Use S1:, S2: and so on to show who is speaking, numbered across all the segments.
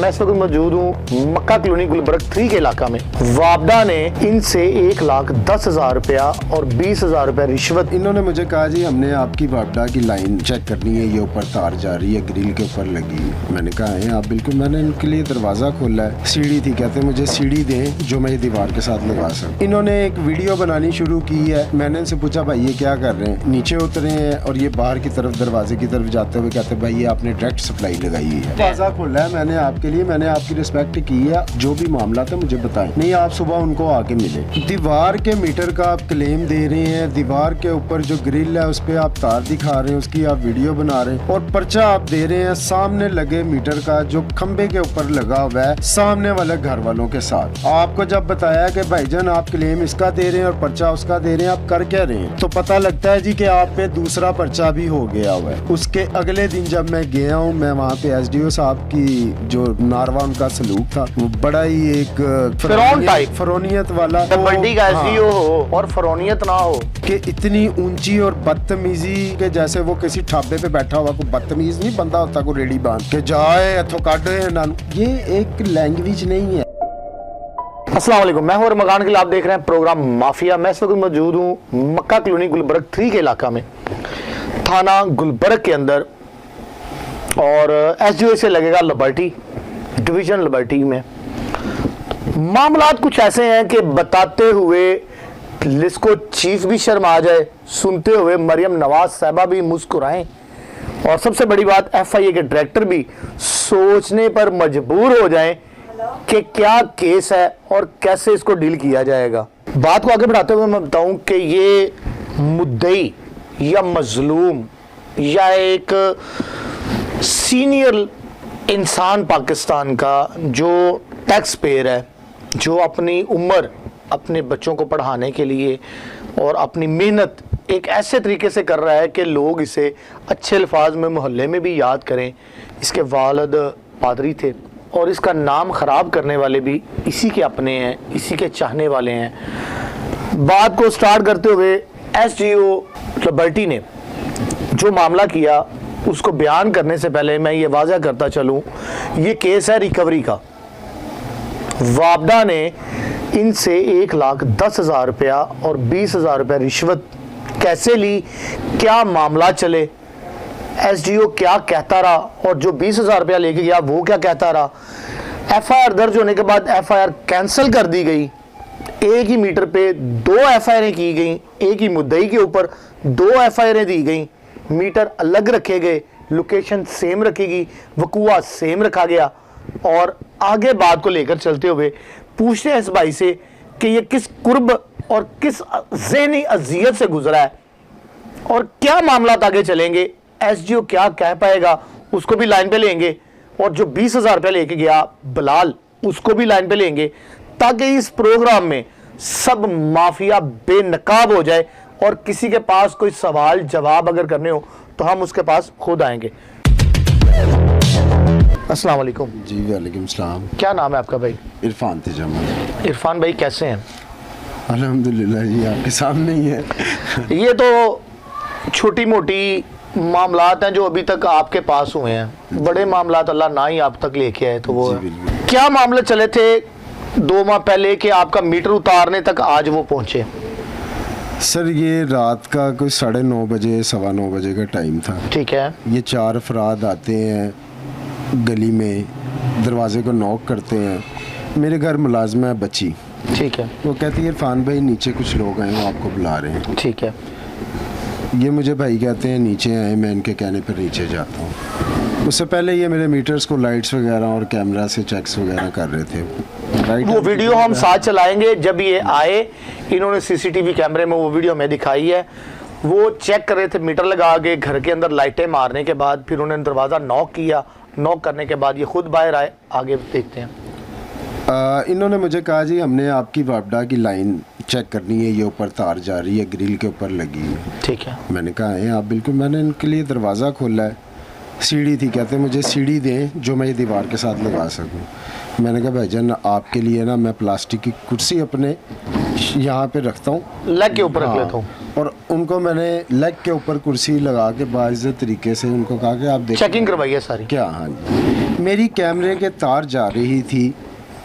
S1: मैं इस वक्त मौजूद हूँ मक्का कॉलोनी गुलबर्ग 3 के इलाका में। वापडा ने इनसे 1,10,000 रुपया और 20,000 रुपया रिश्वत।
S2: इन्होंने मुझे कहा जी हमने आपकी वापडा की लाइन चेक करनी है, ये ऊपर तार जा रही है, ग्रिल के ऊपर लगी है। मैंने कहा है आप बिल्कुल, मैंने इनके लिए दरवाजा खोला है, सीढ़ी थी, कहते मुझे सीढ़ी दें जो मैं ये दीवार के साथ लगा सकूं। इन्होंने एक वीडियो बनानी शुरू की है। मैंने इनसे पूछा भाई ये क्या कर रहे हैं, नीचे उतरे हैं और ये बाहर की तरफ दरवाजे की तरफ जाते हुए कहते भाई ये आपने डायरेक्ट सप्लाई लगाई है। दरवाजा खोला है मैंने आपके लिए, मैंने आपकी रिस्पेक्ट की है, जो भी मामला था मुझे बताएं। नहीं आप सुबह उनको आके मिले। दीवार के मीटर का आप क्लेम दे रहे हैं, दीवार के ऊपर जो ग्रिल है उस पर आप तार दिखा रहे हैं, उसकी आप वीडियो बना रहे हैं और पर्चा आप दे रहे हैं सामने लगे मीटर का जो खंबे के ऊपर लगा हुआ है सामने वाले घर वालों के साथ। आपको जब बताया कि भाईजान आप क्लेम इसका दे रहे हैं और पर्चा उसका दे रहे हैं, आप कर क्या रहे हैं, तो पता लगता है जी कि आप पे दूसरा पर्चा भी हो गया हुआ है। उसके अगले दिन जब मैं गया हूँ, मैं वहाँ पे एसडीओ साहब की जो नारवा उनका सलूक था वो बड़ा ही एक फरोनियत वाला
S1: बंडी का एसडीओ हो और फरोनियत ना हो
S2: कि इतनी ऊंची और बदतमीजी के जैसे वो किसी ढाबे पे बैठा हुआ कोई बदतमीज नहीं बंदा होता, को रेडी बांध के जाए अथो काट, ये एक लैंग्वेज नहीं है।
S1: अस्सलाम वालेकुम, मैं हूं मकान के लिए, आप देख रहे हैं प्रोग्राम माफिया। मैं इस वक्त मौजूद हूं मक्का कॉलोनी गुलबर्ग 3 के इलाका में, थाना गुलबर्ग के अंदर, और एसडीओ से लगेगा लिबर्टी, डिवीजन लिबर्टी में। मामलात कुछ ऐसे हैं कि बताते हुए लिस्को चीफ भी शर्मा जाए, सुनते हुए मरियम नवाज साहबा भी मुस्कुराएं, और सबसे बड़ी बात एफआईए के डायरेक्टर भी सोचने पर मजबूर हो जाएं कि क्या केस है और कैसे इसको डील किया जाएगा। बात को आगे बढ़ाते हुए मैं बताऊं कि ये मुद्दई या मजलूम या एक सीनियर इंसान पाकिस्तान का जो टैक्स पेयर है, जो अपनी उम्र अपने बच्चों को पढ़ाने के लिए और अपनी मेहनत एक ऐसे तरीके से कर रहा है कि लोग इसे अच्छे अल्फाज में मोहल्ले में भी याद करें। इसके वालिद पादरी थे और इसका नाम ख़राब करने वाले भी इसी के अपने हैं, इसी के चाहने वाले हैं। बात को स्टार्ट करते हुए एसडीओ लिबर्टी ने जो मामला किया उसको बयान करने से पहले मैं ये वाज़ह करता चलूँ, ये केस है रिकवरी का। वापडा ने इनसे 1,10,000 रुपया और 20,000 रुपया रिश्वत कैसे ली, क्या मामला चले, एसडीओ क्या कहता रहा और जो 20,000 रुपया लेके गया वो क्या कहता रहा। एफआईआर दर्ज होने के बाद एफआईआर कैंसिल कर दी गई। एक ही मीटर पे 2 एफआईआर की गई, एक ही मुद्दई के ऊपर 2 एफआईआर दी गई, मीटर अलग रखे गए, लोकेशन सेम रखेगी, वकूआ सेम रखा गया। और आगे बात को लेकर चलते हुए पूछते हैं इस भाई से कि ये किस कुर्ब और किस ज़हनी अजियत से गुजरा है और क्या मामला आगे चलेंगे, एसडीओ क्या कह पाएगा उसको भी लाइन पे लेंगे, और जो 20,000 रुपया लेके गया बिलाल उसको भी लाइन पे लेंगे, ताकि इस प्रोग्राम में सब माफिया बेनकाब हो जाए और किसी के पास कोई सवाल जवाब अगर करने हो तो हम उसके पास खुद आएंगे। अस्सलाम वालेकुम।
S2: जी वालेकुम सलाम।
S1: क्या नाम है आपका भाई?
S2: इरफान तिजामत।
S1: इरफान भाई कैसे हैं?
S2: अल्हम्दुलिल्लाह जी, आपके सामने ही है।
S1: ये तो छोटी मोटी मामलात हैं जो अभी तक आपके पास हुए हैं, बड़े मामलात अल्लाह ना ही आप तक लेके आए, तो वो क्या मामले चले थे 2 माह पहले कि आपका मीटर उतारने तक आज वो पहुंचे?
S2: सर ये रात का कोई 9:30 बजे 9:15 बजे का टाइम था।
S1: ठीक है।
S2: ये 4 अफराद आते हैं गली में, दरवाजे को नॉक करते हैं। मेरे घर मुलाजमा है बच्ची।
S1: ठीक है।
S2: वो कहती है इरफान भाई नीचे कुछ लोग आए, वो आपको बुला रहे हैं।
S1: ठीक है।
S2: ये मुझे भाई कहते हैं नीचे आए, मैं इनके कहने पर नीचे जाता हूँ। उससे पहले ये मेरे मीटर्स को लाइट्स वगैरह और कैमरा से चेक्स वगैरह कर रहे थे।
S1: वो वीडियो हम साथ चलाएंगे। जब ये आए इन्होंने सीसीटीवी कैमरे में वो वीडियो हमें दिखाई है, वो चेक कर रहे थे मीटर लगा के घर के अंदर लाइटें मारने के बाद, फिर उन्होंने दरवाज़ा नॉक किया, नॉक करने के बाद ये खुद बाहर आए। आगे देखते हैं।
S2: इन्होंने मुझे कहा जी हमने आपकी वापडा की लाइन चेक करनी है, ये ऊपर तार जा रही है, ग्रिल के ऊपर लगी है।
S1: ठीक है।
S2: मैंने कहा है आप बिल्कुल, मैंने इनके लिए दरवाज़ा खोला है, सीढ़ी थी, कहते मुझे सीढ़ी दें जो मैं ये दीवार के साथ लगा सकूं। मैंने कहा भाईजान आपके लिए ना मैं प्लास्टिक की कुर्सी अपने यहाँ पे रखता हूँ,
S1: लेग के ऊपर रख लेता हूँ।
S2: और उनको मैंने लेग के ऊपर कुर्सी लगा के बाइज़्ज़त तरीके से उनको कहा कि आप देखिए
S1: चेकिंग करवाइए सारी।
S2: क्या, हाँ जी, मेरी कैमरे के तार जा रही थी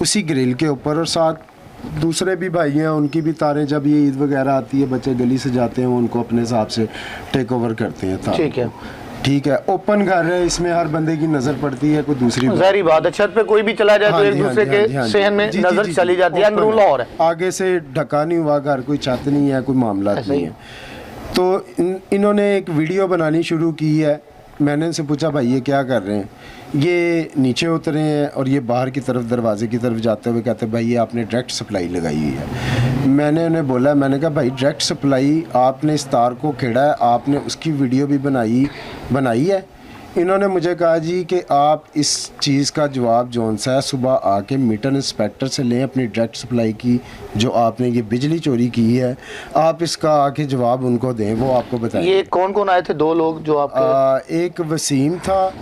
S2: उसी ग्रिल के ऊपर, और साथ दूसरे भी भाई हैं, उनकी भी तारें, जब ये ईद वगैरह आती है बच्चे गली से जाते हैं उनको अपने हिसाब से टेक ओवर करते हैं तार।
S1: ठीक है,
S2: ठीक है, ओपन घर है, इसमें हर बंदे की नज़र पड़ती है, कोई दूसरी
S1: ज़ाहिर बात है, छत पे कोई भी चला जाए तो एक दूसरे के सहन में नजर चली जाती है, अंदरून लाहौर है,
S2: आगे से ढका नहीं हुआ घर, कोई छत नहीं है, कोई मामला नहीं है। तो इन्होंने एक वीडियो बनानी शुरू की है। मैंने इनसे पूछा भाई ये क्या कर रहे हैं, ये नीचे उतरे हैं और ये बाहर की तरफ दरवाजे की तरफ जाते हुए कहते हैं भाई ये आपने डायरेक्ट सप्लाई लगाई हुई है। मैंने उन्हें बोला, मैंने कहा भाई डायरेक्ट सप्लाई आपने इस तार को खेड़ा है, आपने उसकी वीडियो भी बनाई है। इन्होंने मुझे कहा जी कि आप इस चीज़ का जवाब जौन सा है सुबह आके मीटर इंस्पेक्टर से लें, अपनी डायरेक्ट सप्लाई की जो आपने ये बिजली चोरी की है, आप इसका आके जवाब उनको दें, वो आपको बताएं।
S1: ये कौन कौन आए थे? 2 लोग जो आपके?
S2: एक वसीम था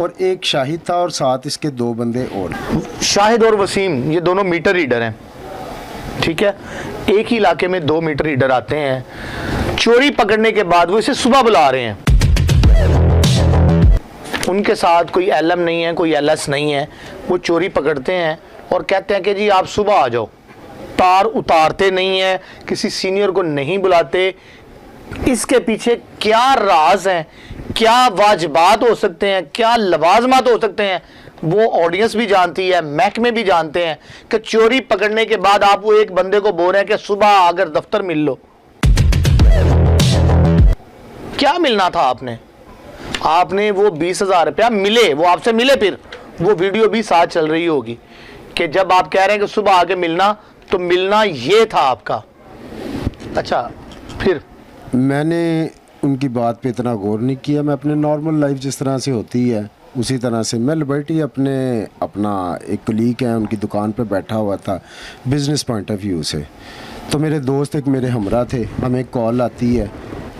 S2: और एक शाहिद था, और साथ इसके 2 बंदे और।
S1: शाहिद और वसीम ये दोनों मीटर रीडर हैं, ठीक है। एक ही इलाके में 2 मीटर रीडर आते हैं, चोरी पकड़ने के बाद वो इसे सुबह बुला रहे हैं। उनके साथ कोई एलएम नहीं है, कोई एलएस नहीं है, वो चोरी पकड़ते हैं और कहते हैं कि जी आप सुबह आ जाओ। तार उतारते नहीं है, किसी सीनियर को नहीं बुलाते। इसके पीछे क्या राज हैं, क्या वाजिबात हो सकते हैं, क्या लवाजमात हो सकते हैं, वो ऑडियंस भी जानती है, महकमे भी जानते हैं कि चोरी पकड़ने के बाद आप वो एक बंदे को बोल रहे हैं कि सुबह आकर दफ्तर मिल लो। क्या मिलना था आपने वो 20,000 रुपया मिले, वो आपसे मिले, फिर वो वीडियो भी साथ चल रही होगी कि जब आप कह रहे हैं कि सुबह आके मिलना, तो मिलना ये था आपका। अच्छा, फिर
S2: मैंने उनकी बात पे इतना गौर नहीं किया। मैं अपने नॉर्मल लाइफ जिस तरह से होती है उसी तरह से मैं लिबर्टी अपना एक कलीग है उनकी दुकान पे बैठा हुआ था बिज़नेस पॉइंट ऑफ व्यू से। तो मेरे दोस्त एक मेरे हमरा थे, हमें कॉल आती है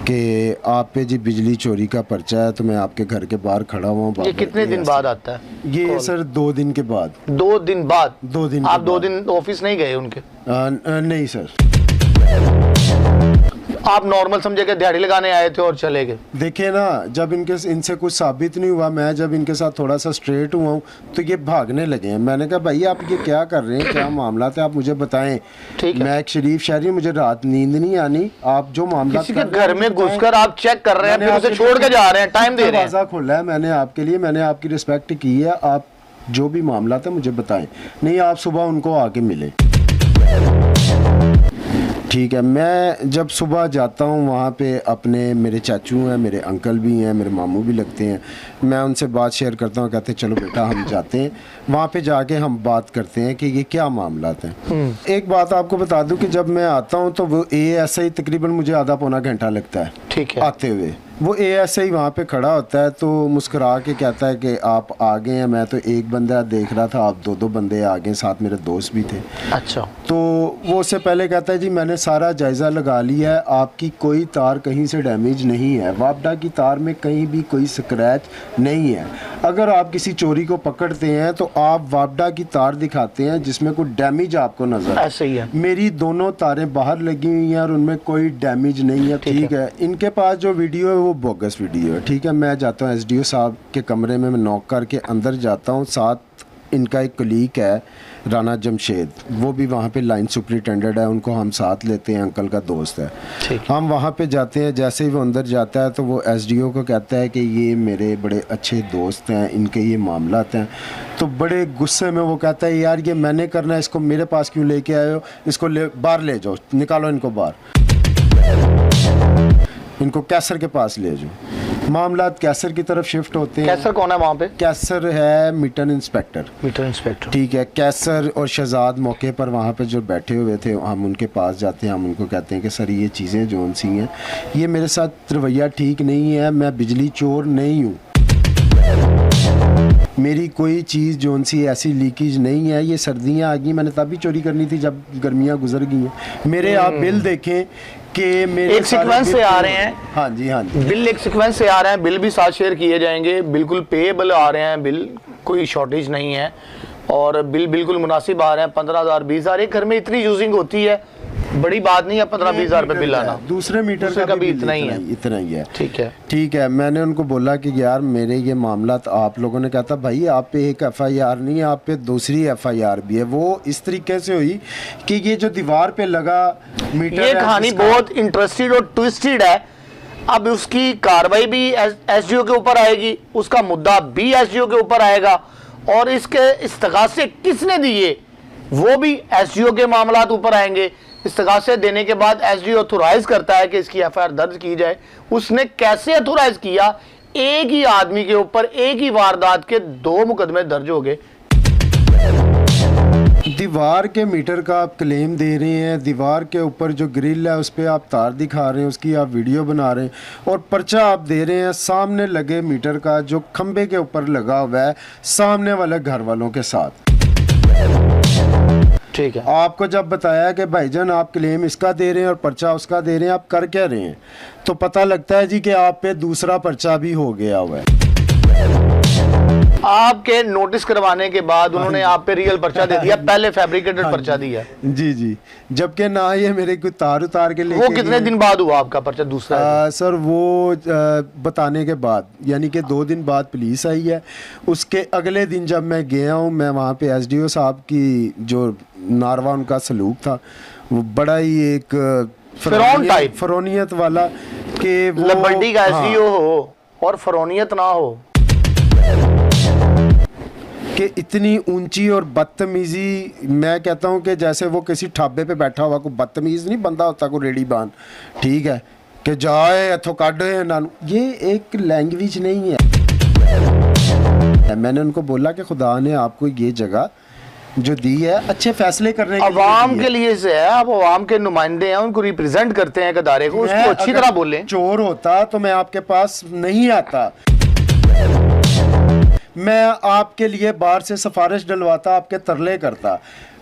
S2: कि आप पे जी बिजली चोरी का पर्चा है, तो मैं आपके घर के बाहर खड़ा हुआ हूँ।
S1: ये कितने दिन बाद आता है?
S2: ये सर 2 दिन के बाद।
S1: 2 दिन बाद?
S2: 2 दिन।
S1: आप 2 दिन ऑफिस नहीं गए उनके?
S2: नहीं सर।
S1: आप नॉर्मल समझे कि दिहाड़ी लगाने आए थे और चले गए?
S2: देखिए ना, जब इनसे कुछ साबित नहीं हुआ, मैं जब इनके साथ थोड़ा सा स्ट्रेट हुआ हूँ तो ये भागने लगे हैं। मैंने कहा भाई आप ये क्या कर रहे हैं, क्या मामला है, आप मुझे बताएं।
S1: ठीक है,
S2: मैं एक शरीफ शहरी, मुझे रात नींद नहीं आनी, आप जो मामला
S1: किसी के घर में घुसकर आप चेक कर रहे हैं, फिर उसे छोड़ के जा रहे हैं, टाइम दे रहे हैं।
S2: दरवाजा खोला है मैंने आपके लिए, मैंने आपकी रिस्पेक्ट की है, आप जो भी मामला था मुझे बताएं। नहीं, आप सुबह उनको आके मिले। ठीक है, मैं जब सुबह जाता हूँ वहाँ पे अपने मेरे चाचू हैं, मेरे अंकल भी हैं, मेरे मामू भी लगते हैं, मैं उनसे बात शेयर करता हूँ। कहते हैं चलो बेटा हम जाते हैं, वहाँ पे जाके हम बात करते हैं कि ये क्या मामला है। एक बात आपको बता दूँ कि जब मैं आता हूँ तो वो ASI तकरीबन मुझे आधा पौना घंटा लगता है।
S1: ठीक है।
S2: आते हुए वो ASI वहाँ पे खड़ा होता है तो मुस्कुरा के कहता है कि आप आ गए हैं। मैं तो एक बंदा देख रहा था, आप 2 बंदे आ गए, साथ मेरे दोस्त भी थे।
S1: अच्छा।
S2: तो वो उससे पहले कहता है जी मैंने सारा जायज़ा लगा लिया है, आपकी कोई तार कहीं से डैमेज नहीं है, वापडा की तार में कहीं भी कोई स्क्रैच नहीं है। अगर आप किसी चोरी को पकड़ते हैं तो आप वापडा की तार दिखाते हैं जिसमें कोई डैमेज आपको नजर आए।
S1: ऐसे ही है।
S2: मेरी दोनों तारें बाहर लगी हुई हैं और उनमें कोई डैमेज नहीं है। ठीक है। इनके पास जो वीडियो है वो बोगस वीडियो है। ठीक है, मैं जाता हूँ SDO साहब के कमरे में, मैं नॉक करके अंदर जाता हूँ। साथ इनका एक कलीग है राना जमशेद, वो भी वहाँ पे लाइन सुपरिटेंडेंट है, उनको हम साथ लेते हैं, अंकल का दोस्त है। हम वहाँ पे जाते हैं, जैसे ही वो अंदर जाता है तो वो SDO को कहता है कि ये मेरे बड़े अच्छे दोस्त हैं, इनके ये मामला हैं। तो बड़े गुस्से में वो कहता है यार ये मैंने करना है, इसको मेरे पास क्यों लेके आए हो, इसको बाहर ले जाओ, निकालो इनको बाहर, इनको कैसर के पास ले जाओ। मामला कैसर की तरफ शिफ्ट होते हैं।
S1: कैसर कौन है वहाँ पे?
S2: कैसर है मीटर इंस्पेक्टर।
S1: Metre inspector.
S2: ठीक है, कैसर और शहजाद मौके पर वहाँ पे जो बैठे हुए थे, हम उनके पास जाते हैं, हम उनको कहते हैं कि सर ये चीज़ें जो सी हैं, ये मेरे साथ रवैया ठीक नहीं है, मैं बिजली चोर नहीं हूँ, मेरी कोई चीज़ जो सी ऐसी लीकेज नहीं है, ये सर्दियाँ आ गई, मैंने तभी चोरी करनी थी जब गर्मियाँ गुजर गई हैं। मेरे आप बिल देखें कि मेरे
S1: एक सीक्वेंस से आ रहे हैं।
S2: हाँ जी, हाँ जी,
S1: बिल एक सीक्वेंस से आ रहे हैं, बिल भी साथ शेयर किए जाएंगे, बिल्कुल पेएबल आ रहे हैं बिल, कोई शॉर्टेज नहीं है और बिल बिल्कुल मुनासिब आ रहे हैं। 15,000 20,000 एक घर में इतनी यूजिंग होती है, बड़ी बात नहीं है 15-20 हज़ार रुपये बिल आना।
S2: दूसरे मीटर
S1: दूसरे का भी इतना ही है।
S2: ठीक है। मैंने उनको बोला कि यार मेरे ये मामला, आप लोगों ने कहा था भाई आप पे एक FIR नहीं है, आप पे दूसरी FIR भी है। वो इस तरीके से हुई कि ये जो दीवार पे लगा मीटर,
S1: ये कहानी बहुत इंटरेस्टेड और ट्विस्टेड है। अब उसकी कार्रवाई भी SDO के ऊपर आएगी, उसका मुद्दा भी SDO के ऊपर आएगा, और इसके इस्तगासे किसने दिए वो भी SDO के मामलात ऊपर आएंगे। इस्तगासे देने के बाद SDO ऑथोराइज करता है कि इसकी FIR दर्ज की जाए। उसने कैसे ऑथोराइज किया? एक ही आदमी के ऊपर एक ही वारदात के 2 मुकदमे दर्ज हो गए।
S2: दीवार के मीटर का आप क्लेम दे रहे हैं, दीवार के ऊपर जो ग्रिल है उस पर आप तार दिखा रहे हैं, उसकी आप वीडियो बना रहे हैं, और पर्चा आप दे रहे हैं सामने लगे मीटर का जो खंबे के ऊपर लगा हुआ है सामने वाले घर वालों के साथ।
S1: ठीक है,
S2: आपको जब बताया कि भाईजान आप क्लेम इसका दे रहे हैं और पर्चा उसका दे रहे हैं, आप कर क्या रहे हैं, तो पता लगता है जी कि आप पे दूसरा पर्चा भी हो गया हुआ है।
S1: आपके नोटिस करवाने के बाद उन्होंने आप पे रियल पर्चा दे दिया, पहले फैब्रिकेटेड पर्चा दिया।
S2: जी, जबकि ना ये मेरे को तार उतार के लेके।
S1: वो कितने दिन बाद हुआ आपका पर्चा दूसरा?
S2: सर वो बताने के बाद, यानी कि 2 दिन बाद पुलिस आई है। उसके अगले दिन जब मैं गया हूँ, मैं वहाँ पे SDO साहब की जो नारवा उनका सलूक था वो बड़ा ही एक फरौनियत वाला कि वो
S1: लबड्डी का SDO हो और फरौनियत ना हो,
S2: कि इतनी ऊंची और बदतमीजी। मैं कहता हूं कि जैसे वो किसी ढाबे पे बैठा हुआ कोई बदतमीज नहीं बंदा होता, कोई रेडी बान, ठीक है, कि जाए इथों काट ना, ये एक लैंग्वेज नहीं है। मैंने उनको बोला कि खुदा ने आपको ये जगह जो दी है अच्छे फैसले करने के
S1: अवाम के लिए से है, आप अवाम के नुमाइंदे हैं, उनको रिप्रेजेंट करते हैं अदारे को, उसको अच्छी तरह बोलें।
S2: चोर होता तो मैं आपके पास नहीं आता, मैं आपके लिए बाहर से सिफारिश डलवाता, आपके तरले करता।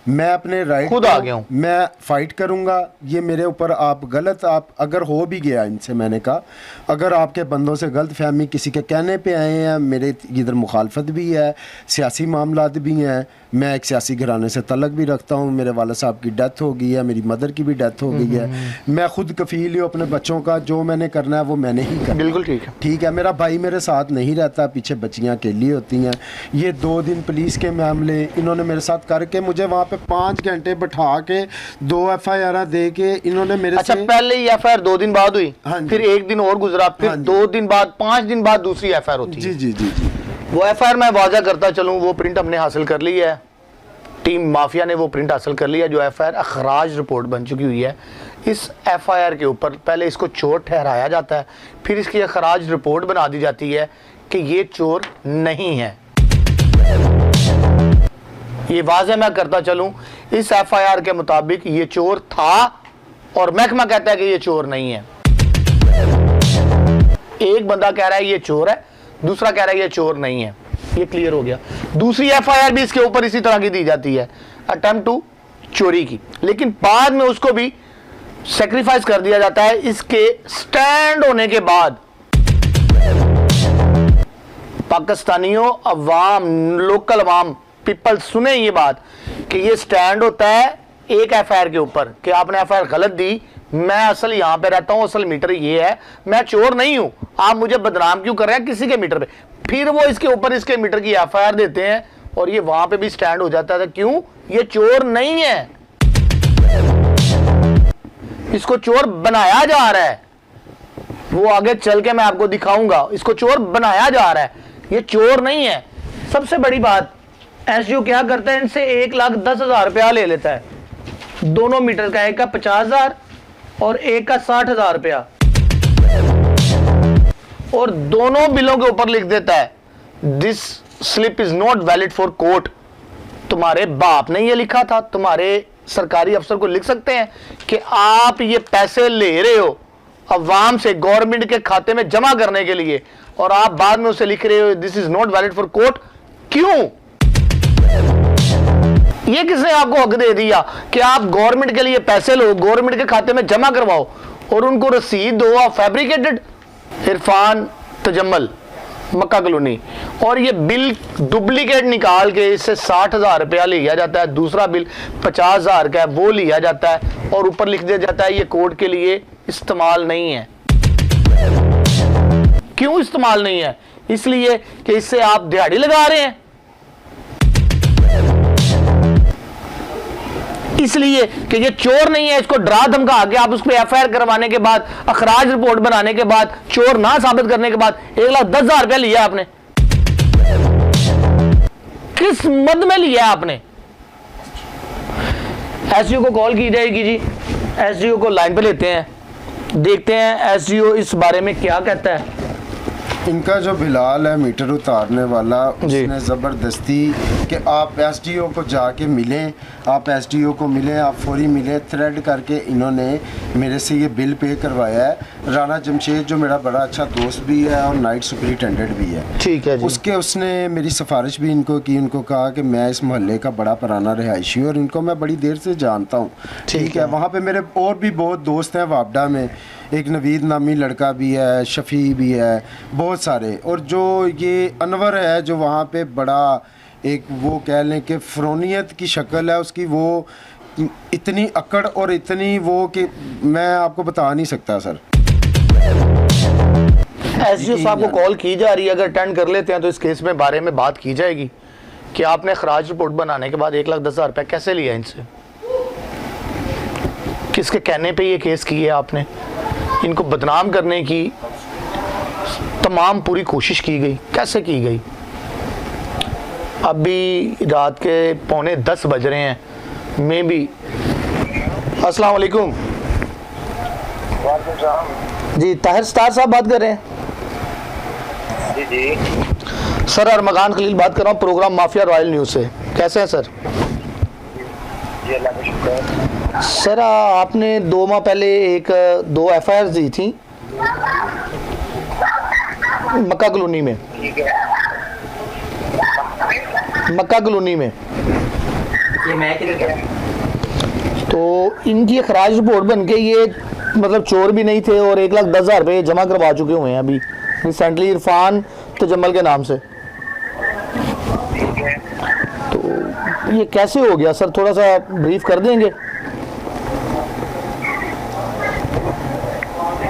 S2: मैं अपने राइट
S1: खुद आ गया हूं,
S2: मैं फाइट करूंगा। ये मेरे ऊपर आप गलत, आप अगर हो भी गया, इनसे मैंने कहा अगर आपके बंदों से गलत फहमी किसी के कहने पे आए हैं, मेरे इधर मुखालफत भी है, सियासी मामलात भी हैं, मैं एक सियासी घराने से तलक भी रखता हूँ, मेरे वाला साहब की डेथ हो गई है, मेरी मदर की भी डेथ हो गई है, मैं खुद कफील हूँ अपने बच्चों का, जो मैंने करना है वो मैंने ही करना।
S1: बिल्कुल ठीक है।
S2: मेरा भाई मेरे साथ नहीं रहता, पीछे बच्चियाँ अकेली होती हैं। ये 2 दिन पुलिस के मामले इन्होंने मेरे साथ करके मुझे वहाँ पे 5 घंटे बैठा के 2 FIR दे के इन्होंने मेरे
S1: अच्छा से... पहले ही FIR 2 दिन बाद हुई, फिर 1 दिन और गुजरा, फिर 2 दिन बाद 5 दिन बाद दूसरी FIR होती है।
S2: जी।
S1: वो FIR मैं वाजा करता चलूँ, वो प्रिंट हमने हासिल कर ली है, टीम माफिया ने वो प्रिंट हासिल कर लिया, जो FIR अखराज रिपोर्ट बन चुकी हुई है। इस FIR के ऊपर पहले इसको चोर ठहराया जाता है, फिर इसकी अखराज रिपोर्ट बना दी जाती है कि ये चोर नहीं है। ये वाज़ेह मैं करता चलूं, इस FIR के मुताबिक ये चोर था और महकमा कहता है कि ये चोर नहीं है। एक बंदा कह रहा है ये चोर है, दूसरा कह रहा है ये चोर नहीं है। ये क्लियर हो गया। दूसरी FIR भी इसके ऊपर इसी तरह की दी जाती है, अटेम्प्ट टू चोरी की, लेकिन बाद में उसको भी सेक्रीफाइस कर दिया जाता है। इसके स्टैंड होने के बाद पाकिस्तानियों, अवाम, लोकल अवाम, पीपल सुने ये बात कि ये स्टैंड होता है एक FIR के ऊपर कि आपने FIR गलत दी, मैं असल यहाँ पे रहता हूँ, असल मीटर ये है, मैं चोर नहीं हूँ, आप मुझे बदनाम क्यों कर रहे हैं किसी के मीटर पे। फिर वो इसके ऊपर इसके मीटर की FIR देते हैं और ये वहां पे भी स्टैंड हो जाता है। क्यों? ये चोर नहीं है, इसको चोर बनाया जा रहा है। वो आगे चल के मैं आपको दिखाऊंगा, इसको चोर बनाया जा रहा है, ये चोर नहीं है। सबसे बड़ी बात, SDO क्या करता है, इनसे 1,10,000 रुपया ले लेता है, दोनों मीटर का, एक का 50,000 और एक का 60,000 रुपया, और दोनों बिलों के ऊपर लिख देता है this slip is not valid for court. तुम्हारे बाप ने ये लिखा था, तुम्हारे सरकारी अफसर को लिख सकते हैं कि आप ये पैसे ले रहे हो अवाम से गवर्नमेंट के खाते में जमा करने के लिए, और आप बाद में उसे लिख रहे हो this is not valid for court. क्यों? ये किसने आपको हक दे दिया कि आप गवर्नमेंट के लिए पैसे लो, गवर्नमेंट के खाते में जमा करवाओ और उनको रसीद दो? आप फैब्रिकेटेड। इरफान तजम्मल मक्का कॉलोनी, और ये बिल डुप्लीकेट निकाल के इससे 60,000 रुपया लिया जाता है, दूसरा बिल 50,000 का है वो लिया जाता है और ऊपर लिख दिया जाता है ये कोर्ट के लिए इस्तेमाल नहीं है। क्यों इस्तेमाल नहीं है? इसलिए कि इससे आप दिहाड़ी लगा रहे हैं, इसलिए कि ये चोर नहीं है, इसको डरा धमका के आप उस पर एफआईआर करवाने के बाद, अखराज रिपोर्ट बनाने के बाद, चोर ना साबित करने के बाद 1,10,000 रुपया लिया आपने। किस मद में लिया आपने? एसडीओ को कॉल की जाएगी जी, एसडीओ को लाइन पे लेते हैं, देखते हैं एसडीओ इस बारे में क्या कहता है।
S2: इनका जो बिलाल है मीटर उतारने वाला, उसने ज़बरदस्ती कि आप एसडीओ को जाके मिलें, आप एसडीओ को मिलें, आप फौरी मिलें, थ्रेड करके इन्होंने मेरे से ये बिल पे करवाया है। राना जमशेद जो मेरा बड़ा अच्छा दोस्त भी है और नाइट सुपरिटेंडेंट भी है,
S1: ठीक है जी।
S2: उसने मेरी सिफारिश भी इनको की, उनको कहा कि मैं इस मोहल्ले का बड़ा पुराना रिहायशी हूँ और इनको मैं बड़ी देर से जानता हूँ, ठीक है। वहाँ पे मेरे और भी बहुत दोस्त हैं वापडा में, एक नवीद नामी लड़का भी है, शफ़ी भी है, बहुत सारे। और जो ये अनवर है जो वहाँ पे बड़ा एक वो कह लें कि फ़रोनियत की शक्ल है उसकी, वो इतनी अकड़ और इतनी वो कि मैं आपको बता नहीं सकता सर।
S1: एसडीओ साहब को कॉल की जा रही है, अगर अटेंड कर लेते हैं तो इस केस में बारे में बात की जाएगी कि आपने खराज रिपोर्ट बनाने के बाद 1,10,000 रुपया कैसे लिया इनसे, किसके कहने पे ये केस की है आपने। इनको बदनाम करने की तमाम पूरी कोशिश की गई, कैसे की गई। अभी रात के 9:45 बज रहे हैं, मे बी। अस्सलाम वालेकुम जी, ताहिर स्टार साहब बात कर रहे हैं?
S3: जी जी
S1: सर, अरमगान खलील बात कर रहा हूँ, प्रोग्राम माफिया रॉयल न्यूज़ से। कैसे हैं सर?
S3: जी, अल्लाह का शुक्र है।
S1: सर, आपने 2 माह पहले 2 एफआईआर दी थी मक्का कॉलोनी में,
S3: ठीक है।
S1: मक्का कॉलोनी में,
S3: ये मैं किधर,
S1: तो इनकी खराज रिपोर्ट बन के ये मतलब चोर भी नहीं थे और 1,10,000 रुपये जमा करवा चुके हुए हैं अभी रिसेंटली इरफान तजम्मल के नाम से।
S3: ठीक है।
S1: तो ये कैसे हो गया सर, थोड़ा सा ब्रीफ कर देंगे?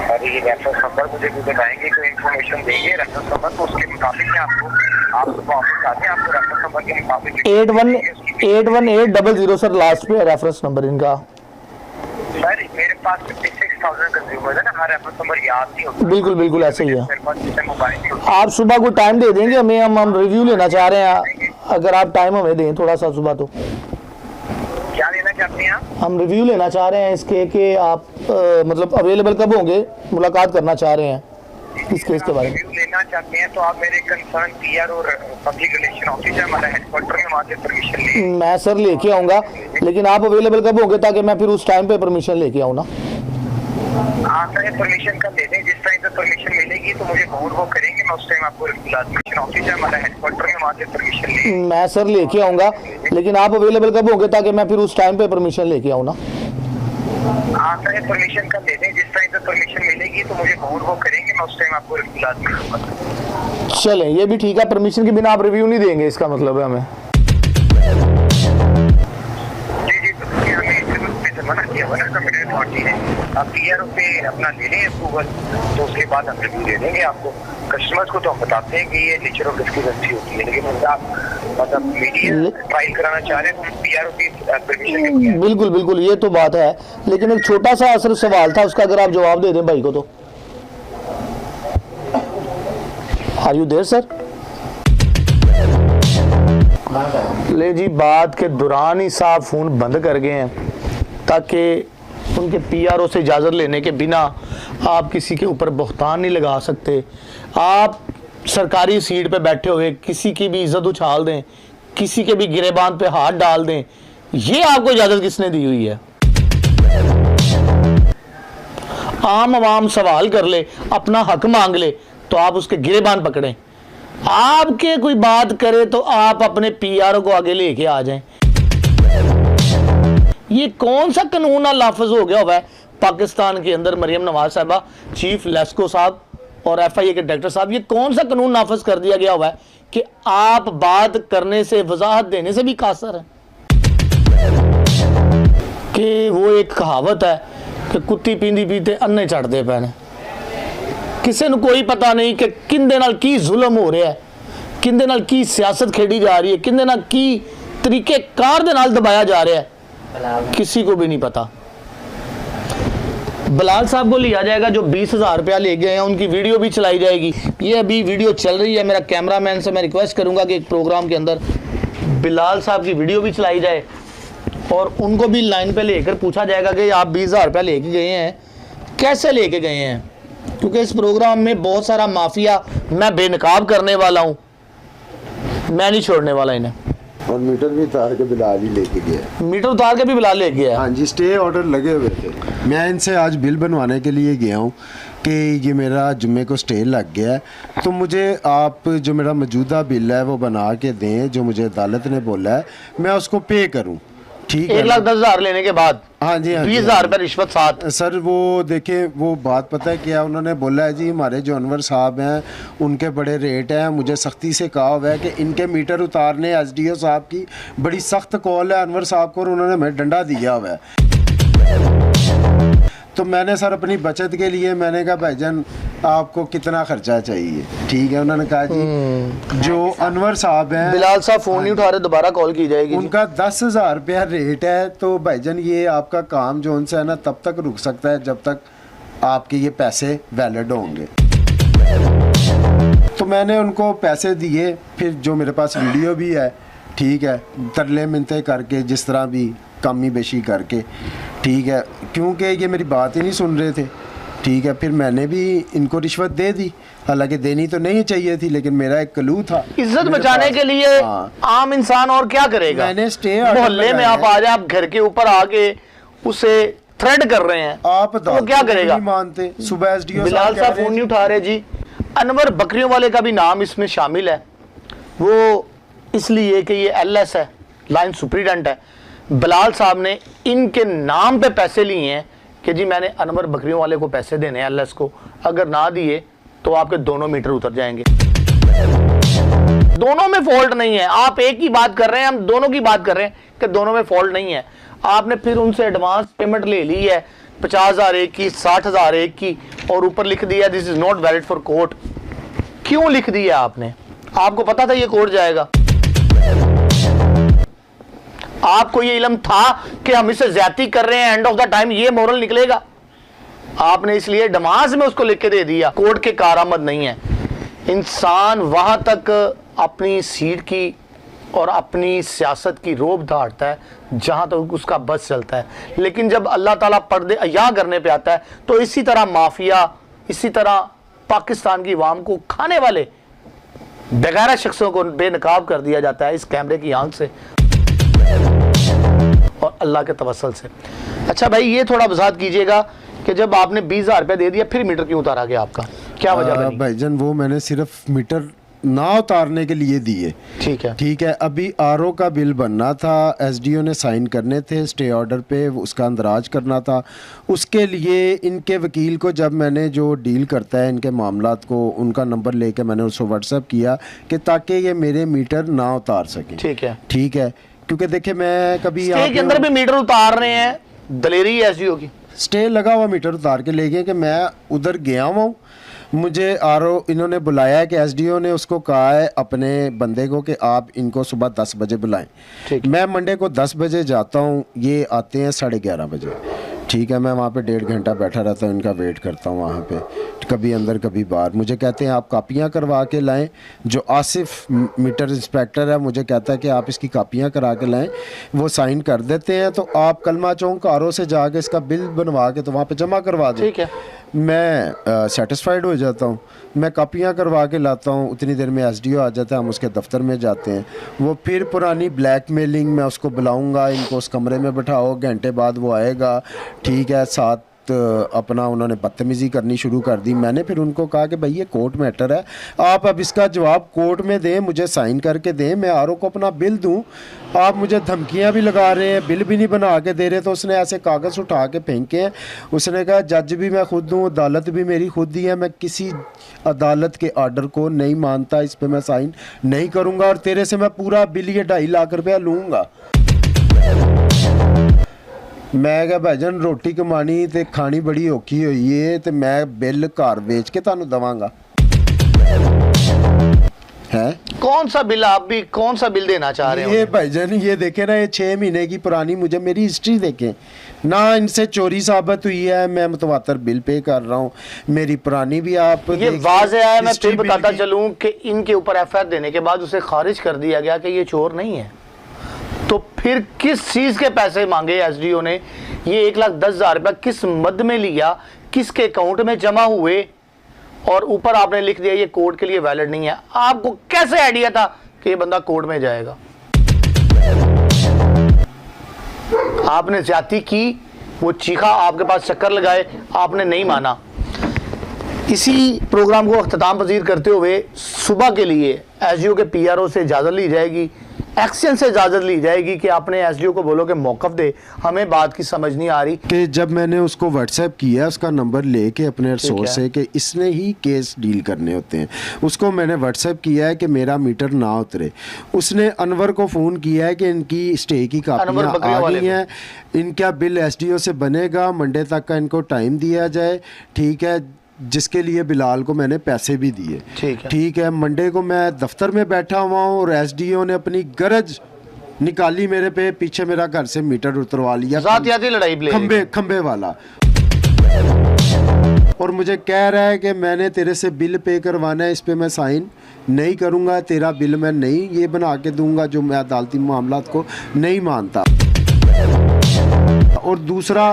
S3: अरे ये रेफरेंस नंबर मुझे भी बताएंगे, कोई इन्फॉर्मेशन देंगे रेफरेंस नंबर, तो उसके मुताबिक मैं आपको, आप सुबह ऑफिस आते हैं, आपको रेफरेंस नंबर के मुताबिक
S1: 818000 सर लास्ट पे रेफरेंस नंबर इनका।
S3: सर मेरे पास 56,000 कंज्यूमर्स है ना, हर रेफरेंस नंबर याद नहीं होता।
S1: बिल्कुल बिल्कुल ऐसे ही है।
S3: मेरे पास जिससे मोबाइल नहीं होता।
S1: आप सुबह को टाइम दे देंगे हमें, हम रिव्यू लेना चाह रहे हैं, अगर आप टाइम हमें दें थोड़ा सा सुबह। तो
S3: क्या लेना चाहते हैं आप?
S1: हम रिव्यू लेना चाह रहे हैं इसके कि आप मतलब अवेलेबल कब होंगे, मुलाकात करना चाह रहे हैं इस केस के बारे में।
S3: रिव्यू लेना चाहते हैं तो आप मेरे कंसर्न पीआर और पब्लिक रिलेशन ऑफिसर हमारा हेडक्वार्टर में वहाँ से परमिशन लें।
S1: मैं सर लेके आऊँगा, लेकिन आप अवेलेबल कब होंगे ताकि मैं फिर उस टाइम पे परमिशन लेके आऊँ ना।
S3: हाँ सर, परमिशन कब दे दें, जिस टाइम पे परमिशन मिलेगी तो मुझे फोन वो करेंगे, मैं उस टाइम आपको रिलेशन ऑफिसर हमारा हेडक्वार्टर में वहाँ से परमिशन लें।
S1: मैं सर लेके आऊँगा, लेकिन आप अवेलेबल कब होंगे ताकि मैं फिर उस टाइम पे परमिशन लेके आऊँ ना।
S3: हाँ सर, परमिशन कब दे दें, जिस टाइम पे परमिशन मिलेगी तो मुझे फोन वो करेंगे, मैं उस टाइम आपको रिलेशन।
S1: चलें, ये भी ठीक है, परमिशन के बिना आप रिव्यू नहीं देंगे, इसका मतलब है हमें।
S3: जी जी, तो हमें मना किया हुआ ना कमिटेड अथॉरिटी ने, आप पीआर पे अपना ले लें अप्रूवल, तो उसके बाद हम रिव्यू दे देंगे आपको। कस्टमर्स को तो हम बताते हैं कि ये नेचर ऑफ डिस्क्रिपेंसी होती है, लेकिन अगर आप मतलब मीडिया ट्रायल कराना चाह रहे हैं तो पीआर की परमिशन।
S1: बिल्कुल बिल्कुल, ये तो बात है, लेकिन एक छोटा सा असर सवाल था, उसका अगर आप जवाब दे दें भाई को तो। Are you there sir? ले जी, बात के दौरान ही साहब फ़ोन बंद कर गए हैं ताकि उनके पीआरओ से इजाज़त लेने के बिना आप किसी के ऊपर बहतान नहीं लगा सकते। आप सरकारी सीट पे बैठे हुए किसी की भी इज्जत उछाल दें, किसी के भी गिरेबान पे हाथ डाल दें, ये आपको इजाज़त किसने दी हुई है? आम आवाम सवाल कर ले, अपना हक मांग ले, तो आप उसके गिरेबान पकड़ें। आपके कोई बात करे तो आप अपने पीआरओ को आगे लेके आ जाएं। ये कौन सा कानून लाफज हो गया हुआ है पाकिस्तान के अंदर? मरियम नवाज साहबा, चीफ लेस्को साहब, और FIA के डायरेक्टर साहब, ये कौन सा कानून नाफिज कर दिया गया हुआ है कि आप बात करने से, वजाहत देने से भी कासर है? कि वो एक कहावत है कि कुत्ती पींदी पीते अन्ने चढ़ते पे ने। किसी को कोई पता नहीं कि किंदे नाल की जुल्म हो रहा है, किंदे नाल की सियासत खेड़ी जा रही है, किंदे नाल की तरीके कार दे नाल दबाया जा रहा है, किसी को भी नहीं पता। बिलाल साहब को लिया जाएगा जो 20,000 रुपया ले गए हैं, उनकी वीडियो भी चलाई जाएगी। ये अभी वीडियो चल रही है, मेरा कैमरामैन से मैं रिक्वेस्ट करूंगा कि एक प्रोग्राम के अंदर बिलाल साहब की वीडियो भी चलाई जाए और उनको भी लाइन पे लेकर पूछा जाएगा कि आप 20,000 रुपया लेके गए हैं, कैसे लेके गए हैं? क्योंकि इस प्रोग्राम में बहुत सारा माफिया मैं बेनकाब करने वाला हूँ, मैं नहीं छोड़ने वाला इन्हें।
S2: और मीटर भी उतार के बिलाल ही लेके गया।
S1: मीटर उतार के भी बिलाल ले गया?
S2: हाँ जी, स्टे ऑर्डर लगे हुए थे। मैं इनसे आज बिल बनवाने के लिए गया हूँ कि ये मेरा जुम्मे को स्टे लग गया है, तो मुझे आप जो मेरा मौजूदा बिल है वो बना के दें, जो मुझे अदालत ने बोला है मैं उसको पे करूँ। ठीक है,
S1: 1,10,000 लेने के बाद
S2: हाँ जी,
S1: 20,000 रुपये रिश्वत साथ।
S2: सर वो देखे, वो बात पता है क्या, उन्होंने बोला है जी हमारे जो अनवर साहब हैं उनके बड़े रेट हैं, मुझे सख्ती से कहा हुआ है कि इनके मीटर उतारने। SDO साहब की बड़ी सख्त कॉल है अनवर साहब को और उन्होंने हमें डंडा दिया हुआ है। तो मैंने सर अपनी बचत के लिए मैंने कहा भाईजान आपको कितना खर्चा चाहिए? ठीक है, उन्होंने कहा जी जो अनवर साहब हैं,
S1: बिलाल साहब फोन नहीं उठा रहे, दोबारा कॉल की जाएगी।
S2: उनका 10,000 रुपया रेट है, तो भाईजान ये आपका काम जो उनसे है ना तब तक रुक सकता है जब तक आपके ये पैसे वैलिड होंगे। तो मैंने उनको पैसे दिए, फिर जो मेरे पास वीडियो भी है, ठीक है, तरले मिनते करके जिस तरह भी कमी बेशी करके, ठीक है, क्योंकि ये मेरी बात ही नहीं सुन रहे थे। ठीक है, फिर मैंने भी इनको रिश्वत दे दी, हालांकि देनी तो नहीं चाहिए थी, लेकिन मेरा एक कलू था।
S1: इज्जत बचाने के लिए आम इंसान और क्या करेगा?
S2: मैंने स्टे
S1: मोहल्ले में आप आ जाए, आप घर के ऊपर आके उसे थ्रेड कर रहे हैं,
S2: आप
S1: तो क्या करेगा?
S2: नहीं मानते। सुबह SDO
S1: बिलाल साहब फोन नहीं उठा रहे जी। अनवर बकरियों वाले का भी नाम इसमें शामिल है, वो इसलिए कि ये LS है, लाइन सुपरिटेंडेंट है। बिलाल साहब ने इनके नाम पे पैसे लिए हैं कि जी मैंने अनवर बकरियों वाले को पैसे देने हैं LS को, अगर ना दिए तो आपके दोनों मीटर उतर जाएंगे। दोनों में फॉल्ट नहीं है, आप एक ही बात कर रहे हैं, हम दोनों की बात कर रहे हैं कि दोनों में फॉल्ट नहीं है। आपने फिर उनसे एडवांस पेमेंट ले ली है 50,000 एक की, 60,000 एक की, और ऊपर लिख दिया this is not valid for court. क्यों लिख दिया आपने? आपको पता था ये कोर्ट जाएगा? आपको ये इल्म था कि हम इससे ज्यादती कर रहे हैं, एंड ऑफ द टाइम ये मोरल निकलेगा? आपने इसलिए एडवांस में उसको लिख के दे दिया। कोर्ट के कारआमद नहीं है। इंसान वहां तक अपनी सीट की और अपनी सियासत की रोब धाड़ता है जहां तक उसका बस चलता है, लेकिन जब अल्लाह ताला पर्दे अया करने पे आता है तो इसी तरह माफिया, इसी तरह पाकिस्तान की आवाम को खाने वाले बेगैर शख्सों को बेनकाब कर दिया जाता है इस कैमरे की आंख से और अल्लाह के तवस्सल से। अच्छा भाई, ये थोड़ा वजाहत कीजिएगा कि जब आपने 20,000 रुपया दे दिया फिर मीटर क्यों उतारा गया आपका? क्या वजह बनी?
S2: भाईजान वो मैंने सिर्फ मीटर ना उतारने के लिए दिए।
S1: ठीक है,
S2: ठीक है। अभी RO का बिल बनना था, SDO ने साइन करने थे स्टे ऑर्डर पे, उसका अंदराज करना था। उसके लिए इनके वकील को जब मैंने जो डील करता है इनके मामलात को, उनका नंबर लेके मैंने उसको व्हाट्सएप किया कि ताकि ये मेरे मीटर ना उतार सकें।
S1: ठीक है,
S2: ठीक है, क्योंकि देखिए मैं कभी
S1: स्टे के अंदर भी मीटर उतार रहे हैं, दलेरी है SDO की।
S2: स्टे लगा हुआ मीटर उतार के ले गए कि मैं उधर गया हूँ, मुझे RO इन्होंने बुलाया है कि SDO ने उसको कहा है अपने बंदे को कि आप इनको सुबह 10 बजे बुलाएं। मैं मंडे को 10 बजे जाता हूँ, ये आते हैं 11:30 बजे। ठीक है, मैं वहाँ पे 1.5 घंटा बैठा रहता हूँ, इनका वेट करता हूँ वहाँ पे, कभी अंदर कभी बाहर। मुझे कहते हैं आप कापियाँ करवा के लाएं। जो आसिफ मीटर इंस्पेक्टर है मुझे कहता है कि आप इसकी कापियाँ करा के लाएं, वो साइन कर देते हैं, तो आप कलमा चौक RO से जाके इसका बिल बनवा के तो वहाँ पे जमा करवा दें।
S1: ठीक है,
S2: मैं सेटिस्फाइड हो जाता हूँ, मैं कापियाँ करवा के लाता हूँ, उतनी देर में SDO आ जाता है, हम उसके दफ्तर में जाते हैं। वो फिर पुरानी ब्लैकमेलिंग, मैं उसको बुलाऊंगा, इनको उस कमरे में बैठाओ, घंटे बाद वो आएगा, ठीक है, 7 बहुत अपना उन्होंने बदतमीज़ी करनी शुरू कर दी। मैंने फिर उनको कहा कि भाई ये कोर्ट मैटर है, आप अब इसका जवाब कोर्ट में दें, मुझे साइन करके दें, मैं आरओ को अपना बिल दूं। आप मुझे धमकियां भी लगा रहे हैं, बिल भी नहीं बना के दे रहे। तो उसने ऐसे कागज़ उठा के फेंके हैं। उसने कहा जज भी मैं खुद हूँ, अदालत भी मेरी खुद ही है, मैं किसी अदालत के आर्डर को नहीं मानता, इस पर मैं साइन नहीं करूँगा और तेरे से मैं पूरा बिल ये 2.5 लाख रुपया लूँगा। मैं क्या भाईजान रोटी कमानी ते खानी बड़ी औखी हुई है, तो मैं बिल घर बेच के तुहानू दवांगा है।
S1: कौन सा बिल, आप भी कौन सा बिल देना चाह रहे
S2: ये
S1: हो?
S2: भाईजान ये देखे ना, ये 6 महीने की पुरानी मुझे मेरी हिस्ट्री देखें ना, इनसे चोरी साबित हुई है, मैं मुतवातर बिल पे कर रहा हूँ, मेरी पुरानी भी आप
S1: ये वाज़ेह है। मैं
S2: हिस्ट्री
S1: फिर
S2: बिल
S1: बताता
S2: की।
S1: चलूं कि इनके ऊपर एफआईआर देने के बाद उसे खारिज कर दिया गया कि ये चोर नहीं है। तो फिर किस चीज़ के पैसे मांगे एसडीओ ने? ये 1,10,000 रुपया किस मद में लिया, किसके अकाउंट में जमा हुए, और ऊपर आपने लिख दिया ये कोर्ट के लिए वैलिड नहीं है। आपको कैसे आइडिया था कि ये बंदा कोर्ट में जाएगा? आपने ज्यादती की, वो चीखा, आपके पास चक्कर लगाए, आपने नहीं माना। इसी प्रोग्राम को अख्ताम पजीर करते हुए सुबह के लिए एसडीओ के पीआरओ से इजाज़त ली जाएगी, एक्शन से इजाज़त ली जाएगी कि आपने एसडीओ को बोलो कि मौक़िफ़ दे, हमें बात की समझ नहीं आ रही।
S2: कि जब मैंने उसको व्हाट्सएप किया, उसका नंबर लेके अपने सोर्स से कि इसने ही केस डील करने होते हैं, उसको मैंने व्हाट्सएप किया है कि मेरा मीटर ना उतरे। उसने अनवर को फ़ोन किया है कि इनकी स्टे की कापियाँ आ गई हैं, इनका बिल एसडीओ से बनेगा, मंडे तक का इनको टाइम दिया जाए, ठीक है, जिसके लिए बिलाल को मैंने पैसे भी दिए। ठीक है, मंडे को मैं दफ्तर में बैठा हुआ हूँ और एसडीओ ने अपनी गरज निकाली मेरे पे, पीछे मेरा घर से मीटर उतरवा लिया,
S1: ज़ातियाती लड़ाई
S2: खंबे वाला, और मुझे कह रहा है कि मैंने तेरे से बिल पे करवाना है, इस पे मैं साइन नहीं करूँगा, तेरा बिल मैं नहीं ये बना के दूंगा जो मैं अदालती मामलात को नहीं मानता। और दूसरा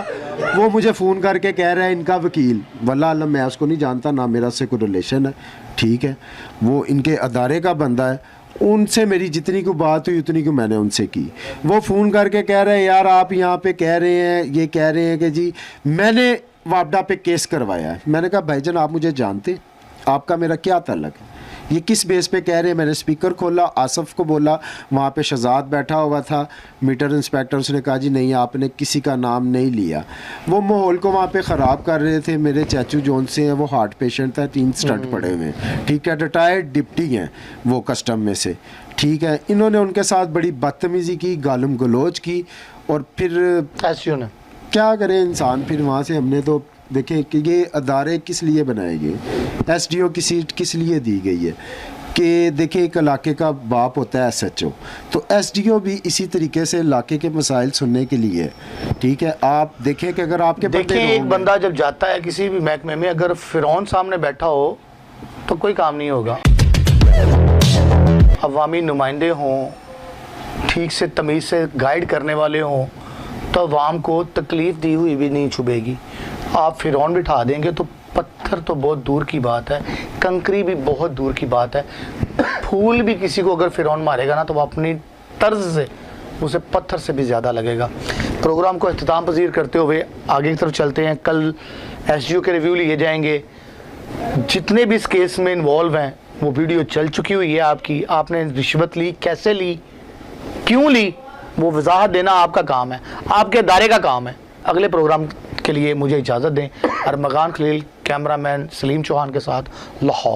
S2: वो मुझे फ़ोन करके कह रहा है इनका वकील, वल्लाह अल्लाह मैं उसको नहीं जानता, ना मेरा उससे कोई रिलेशन है, ठीक है, वो इनके अदारे का बंदा है, उनसे मेरी जितनी को बात हुई उतनी को मैंने उनसे की। वो फ़ोन करके कह रहे हैं यार आप यहाँ पे कह रहे हैं, ये कह रहे हैं कि जी मैंने वापडा पे केस करवाया है। मैंने कहा भाईजान आप मुझे जानते, आपका मेरा क्या ताल्लुक है, ये किस बेस पे कह रहे हैं? मैंने स्पीकर खोला, आसफ़ को बोला, वहाँ पे शहजाद बैठा हुआ था, मीटर इंस्पेक्टर, उसने कहा जी नहीं आपने किसी का नाम नहीं लिया। वो माहौल को वहाँ पे ख़राब कर रहे थे। मेरे चाचू जोन से हैं, वो हार्ट पेशेंट था, 3 स्टंट पड़े हुए हैं, ठीक है, रिटायर्ड डिप्टी हैं वो कस्टम में से, ठीक है। इन्होंने उनके साथ बड़ी बदतमीज़ी की, गालम गलोच की, और फिर
S1: एसडीओ ने
S2: क्या करे इंसान। फिर वहाँ से हमने तो देखें कि ये अदारे किस लिए बनाए गए, एसडीओ की सीट किस लिए दी गई है, कि देखें एक इलाके का बाप होता है एसएचओ, तो एसडीओ भी इसी तरीके से इलाके के मसाइल सुनने के लिए है, ठीक है। आप देखें कि अगर आपके
S1: देखिए एक बंदा जब जाता है किसी भी महकमे में, अगर फिरौन सामने बैठा हो तो कोई काम नहीं होगा। अवामी नुमाइंदे हों, ठीक से तमीज़ से गाइड करने वाले हों, तो अवाम को तकलीफ़ दी हुई भी नहीं छुपेगी। आप फिरौन बिठा देंगे तो पत्थर तो बहुत दूर की बात है, कंकरी भी बहुत दूर की बात है, फूल भी किसी को अगर फिरौन मारेगा ना तो वो अपनी तर्ज से उसे पत्थर से भी ज़्यादा लगेगा। प्रोग्राम को इख्तिताम पजीर करते हुए आगे की तरफ चलते हैं। कल एसडीओ के रिव्यू लिए जाएंगे, जितने भी इस केस में इन्वॉल्व हैं वो वीडियो चल चुकी हुई है आपकी, आपने रिश्वत ली, कैसे ली, क्यों ली, वो वजाहत देना आपका काम है, आपके अदारे का काम है। अगले प्रोग्राम के लिए मुझे इजाज़त दें। अरमगान खलील, कैमरामैन सलीम चौहान के साथ, लाहौर।